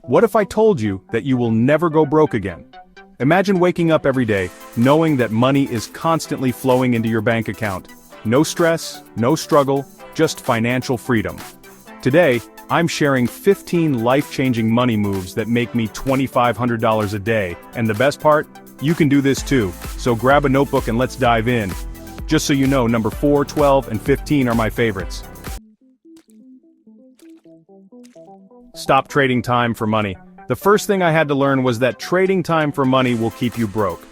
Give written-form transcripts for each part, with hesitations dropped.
What if I told you that you will never go broke again? Imagine waking up every day, knowing that money is constantly flowing into your bank account. No stress, no struggle, just financial freedom. Today, I'm sharing 15 life-changing money moves that make me $2,500 a day, and the best part? You can do this too, so grab a notebook and let's dive in. Just so you know, number 4, 12, and 15 are my favorites. Stop trading time for money. The first thing I had to learn was that trading time for money will keep you broke.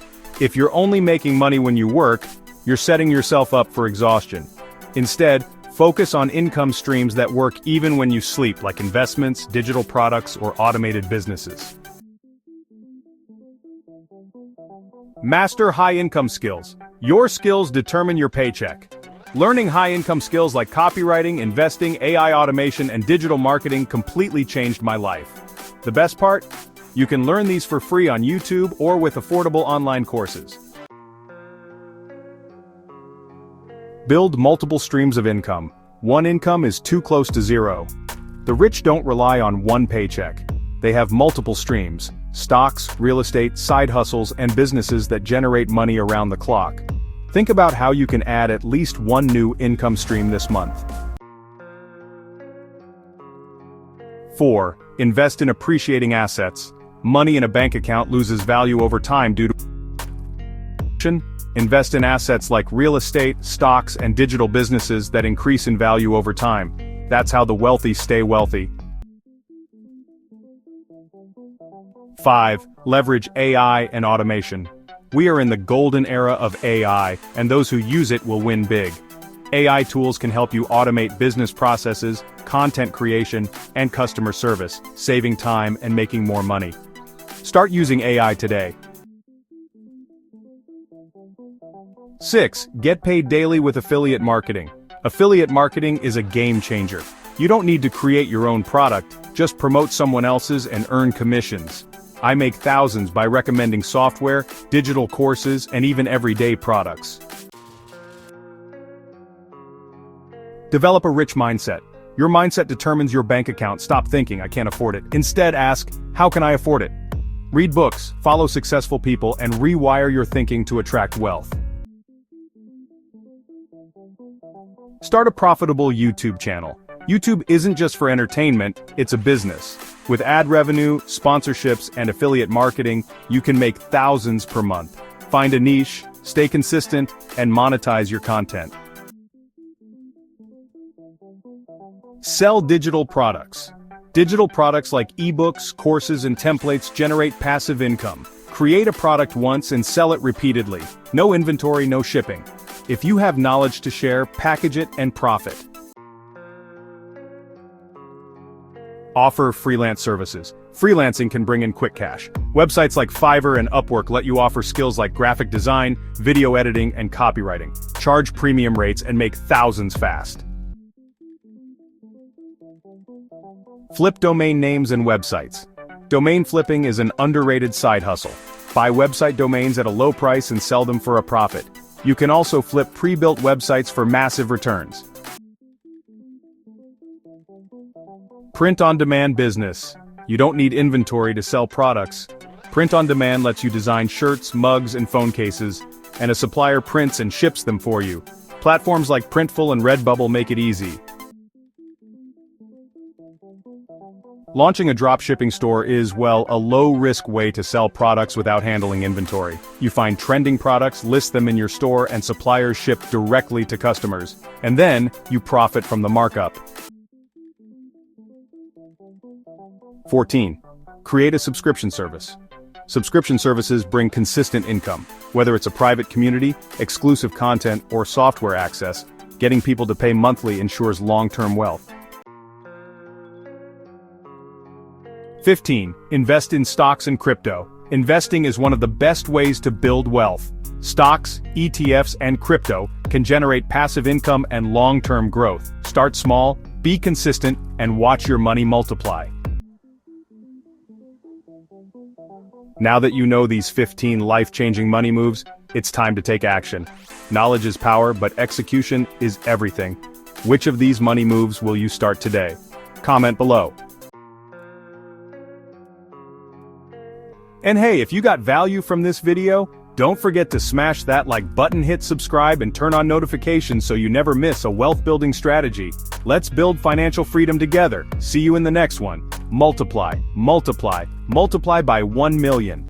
If you're only making money when you work, you're setting yourself up for exhaustion. Instead, focus on income streams that work even when you sleep, like investments, digital products, or automated businesses. Master high-income skills. Your skills determine your paycheck. Learning high-income skills like copywriting, investing, AI automation, and digital marketing completely changed my life. The best part? You can learn these for free on YouTube or with affordable online courses. Build multiple streams of income. One income is too close to zero. The rich don't rely on one paycheck. They have multiple streams: stocks, real estate, side hustles, and businesses that generate money around the clock. Think about how you can add at least one new income stream this month. 4. Invest in appreciating assets. Money in a bank account loses value over time due to inflation. Invest in assets like real estate, stocks, and digital businesses that increase in value over time. That's how the wealthy stay wealthy. 5. Leverage AI and automation. We are in the golden era of AI, and those who use it will win big. AI tools can help you automate business processes, content creation, and customer service, saving time and making more money. Start using AI today. 6. Get paid daily with affiliate marketing. Affiliate marketing is a game changer. You don't need to create your own product, just promote someone else's and earn commissions. I make thousands by recommending software, digital courses, and even everyday products. Develop a rich mindset. Your mindset determines your bank account. Stop thinking, "I can't afford it." Instead, ask, "How can I afford it?" Read books, follow successful people, and rewire your thinking to attract wealth. Start a profitable YouTube channel. YouTube isn't just for entertainment, it's a business. With ad revenue, sponsorships, and affiliate marketing, you can make thousands per month. Find a niche, stay consistent, and monetize your content. Sell digital products. Digital products like ebooks, courses, and templates generate passive income. Create a product once and sell it repeatedly. No inventory, no shipping. If you have knowledge to share, package it and profit. Offer freelance services. Freelancing can bring in quick cash. Websites like Fiverr and Upwork let you offer skills like graphic design, video editing, and copywriting. Charge premium rates and make thousands fast. Flip domain names and websites. Domain flipping is an underrated side hustle. Buy website domains at a low price and sell them for a profit. You can also flip pre-built websites for massive returns. Print-on-demand business. You don't need inventory to sell products. Print-on-demand lets you design shirts, mugs, and phone cases, and a supplier prints and ships them for you. Platforms like Printful and Redbubble make it easy. Launching a dropshipping store is, well, a low-risk way to sell products without handling inventory. You find trending products, list them in your store, and suppliers ship directly to customers. And then, you profit from the markup. 14. Create a subscription service. Subscription services bring consistent income. Whether it's a private community, exclusive content, or software access, getting people to pay monthly ensures long-term wealth. 15. Invest in stocks and crypto. Investing is one of the best ways to build wealth. Stocks, ETFs, and crypto can generate passive income and long-term growth. Start small, be consistent, and watch your money multiply. Now that you know these 15 life-changing money moves, it's time to take action. Knowledge is power, but execution is everything. Which of these money moves will you start today? Comment below. And hey, if you got value from this video, don't forget to smash that like button, hit subscribe, and turn on notifications so you never miss a wealth-building strategy. Let's build financial freedom together. See you in the next one. Multiply, multiply, multiply by 1 million.